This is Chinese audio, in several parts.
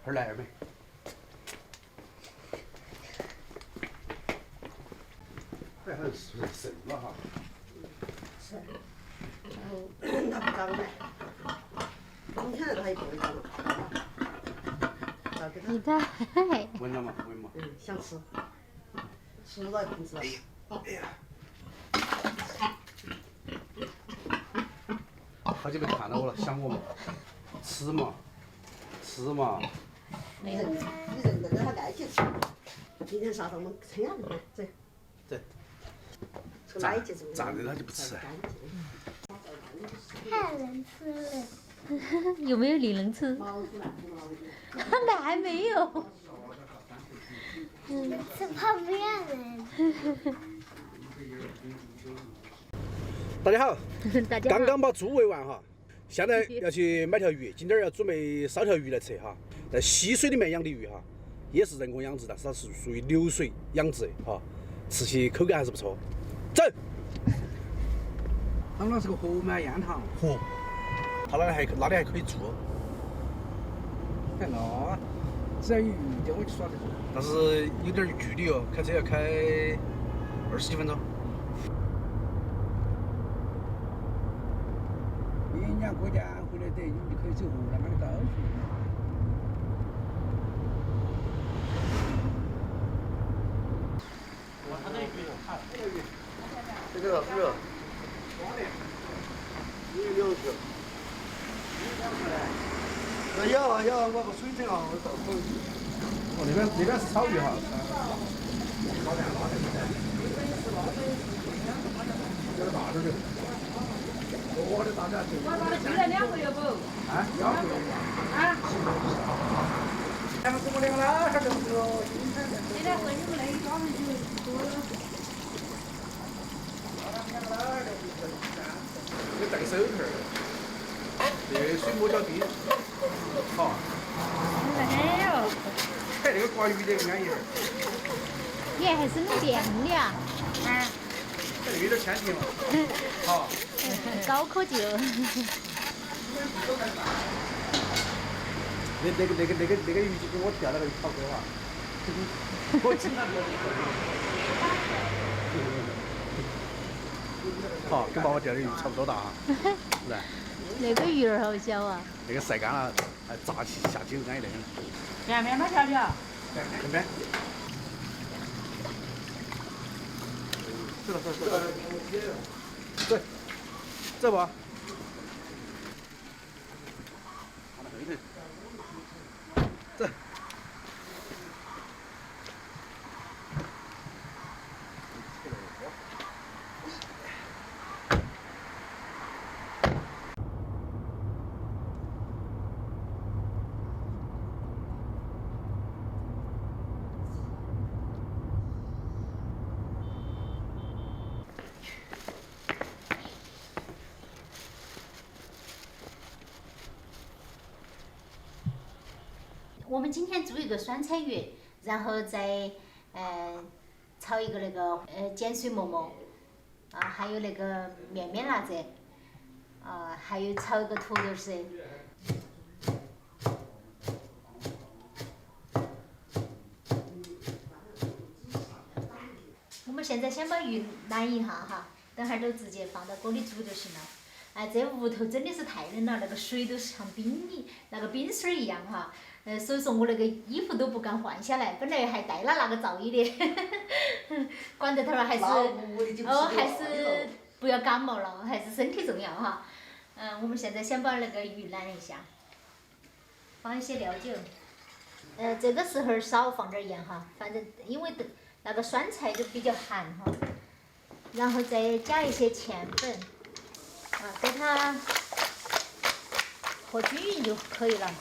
儿来二没？还好是剩了哈。是。然后它不长嘞，冬天它也不会长了。你看，闻了嘛？闻嘛？想吃，吃到瓶子了。哎呀！好久没看到我了，想我嘛？吃嘛？吃嘛？你认得跟他在一起吃。今天啥子我们称下来，走。走。从哪一节做？站着他就不吃。太能吃了。有没有你能吃？那还没有。吃泡面了。大家好，大家好刚刚把猪喂完哈，现在要去买条鱼，今天要准备烧条鱼来吃哈。在溪水里面养的鱼哈，也是人工养殖，但是它是属于流水养殖的哈，吃起口感还是不错。走。他们那是个河吗？雁塘。河。它那里还可以住。哎，那只要有鱼就我去耍得住。但是有点距离哦，开车要开20几分钟。人家国家回来得，你就可以走河南那个道去。它的鱼好，这个鱼，这个啥鱼？光的，有2条。有，我个水蒸啊，我到口。哦，那边是草鱼哈。这个大点的。我的大家就。就来2个月不？啊，2个月。啊。咱们我两个老汉都是哦，现在回你们那里专门就多了。有戴手套儿，这水磨脚冰，好。哎呦，哎，那个刮鱼的安逸点儿。你还生电的啊？哎，有点天气嘛。好。高科技哦。那个鱼就跟我钓那个鱼差不多啊。我经常钓。好，跟爸爸钓的鱼差不多大哈。来。那个鱼儿好小啊。那个晒干了，还炸起下酒安逸得很。前面嘛条条。这边。走。走吧。走。我们今天做一个酸菜鱼，然后再炒一个那个碱水馍馍，啊，还有那个面面辣子，啊，还有炒一个土豆丝。我们现在先把鱼懒一下哈，等会儿都直接放到锅里煮就行了。哎，这屋头真的是太冷了，那个水都像那个冰水一样哈。所以说我那个衣服都不敢换下来，本来还带了那个皂衣的，管得头儿还是还是不要感冒了，还是身体重要哈。我们现在先把那个鱼懒一下，放一些料酒。这个时候少放点盐哈，反正因为那个酸菜都比较寒哈。然后再加一些芡粉，给它和均匀就可以了。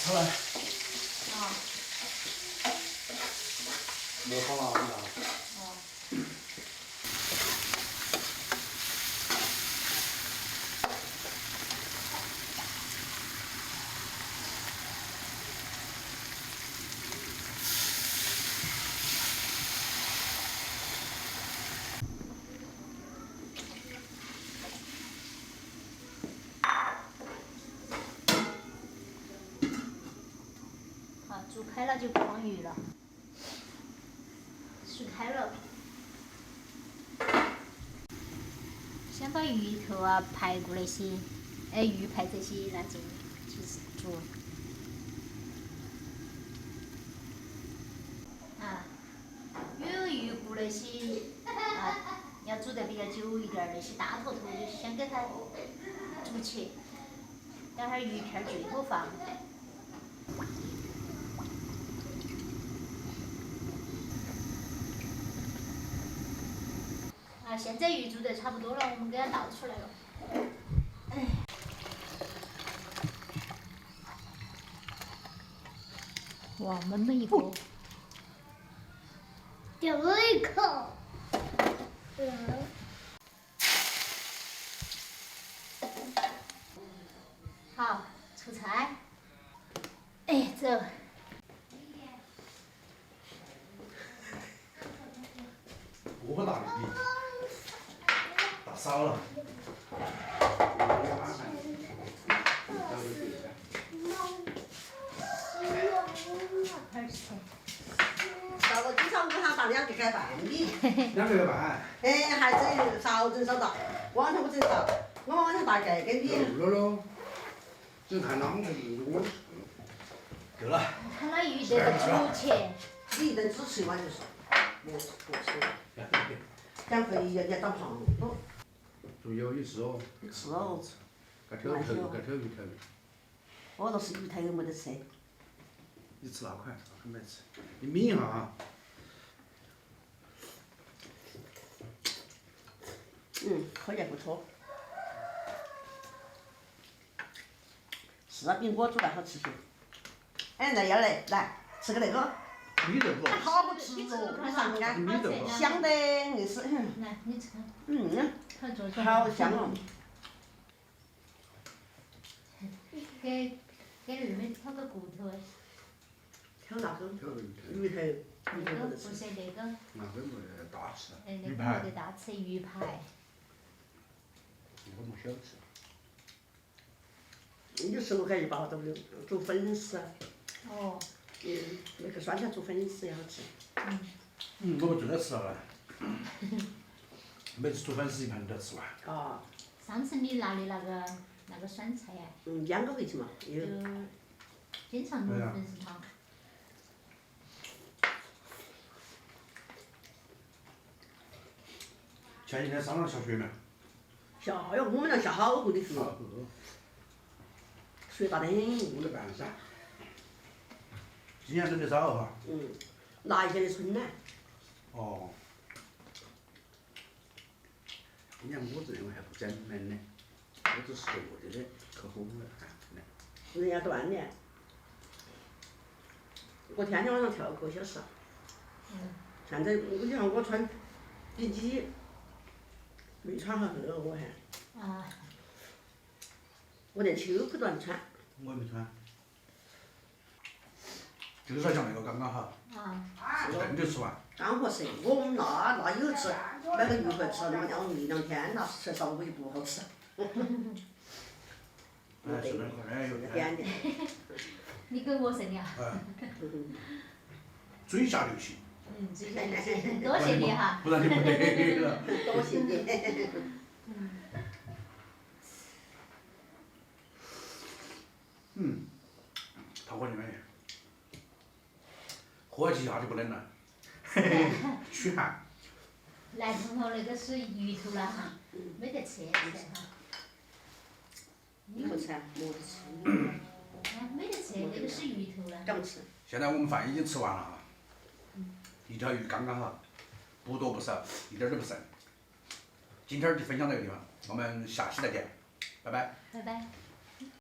出来。啊。没放了，你看。煮开了就放鱼了，水开了。先把鱼头啊、排骨那些，鱼排这些拿进去煮。啊，有鱼骨那些啊，要煮得比较久一点儿，那些大坨头就先给它煮起，等会儿鱼片儿最后放。啊，现在鱼煮得差不多了，我们给它倒出来了。哇，焖了一个。咬了一口。好，出菜。哎，走。锅大的比大少了。到了经常午上打2个盖饭米， 2个月半。还整少整少大，往常不整少，我往常大概给米。够了喽，只看啷个我。够了。看那鱼得煮起。你一顿只吃一碗就是，不吃。减肥要长胖了。猪油也是哦。你吃哦。该挑鱼头，该挑鱼头。我都是鱼头没得吃。你吃那块，那块没吃。你抿一下啊。口感不错。是啊，比我煮的好吃些。那要来吃个那个。米豆腐。好好吃哦，你尝看。米豆腐。香得硬是。来，你吃。看坐坐。好香哦。给二妹挑个骨头。挑哪个？鱼头。鱼头没得吃。不是那个。那个没得大吃。那个没得大吃鱼排。我没小吃。有时候感觉把都有煮粉丝。哦。那个酸菜煮粉丝也好吃。我们正在吃了。每次煮粉丝一盘都要吃完。啊。上次你拿的那个酸菜呀。 2个回去嘛。就经常弄粉丝汤。前几天上了下雪没？下哟，我们那下好厚的雪。雪大得很。我在半山。今年冷得少哈。那一年的春呢？哦。今年我这边还不整冷的，我只是热的去烘了看的。人家锻炼。我天天晚上跳1个小时。现在你看我穿比基，没穿好厚我还。啊。我连秋裤都还没穿。我也没穿。就是说像那个刚刚好。一顿就吃完。刚合适，我们那有吃，买个鱼回吃那么1-2天，那吃少估计不好吃。哎，是那块儿有点点。你跟我生的啊？嘴下留情。嘴下留情，多谢你哈。不然就不得了。多谢你。讨个热。喝几下就不冷了。驱寒。来，彤彤，那个是鱼头了哈，没得吃哈。你不吃？没得吃。没得吃，那个是鱼头了。敢吃？现在我们饭已经吃完了哈。一条鱼刚刚好，不多不少，一点儿都不剩。今天就分享这个地方，我们下期再见，拜拜。拜拜。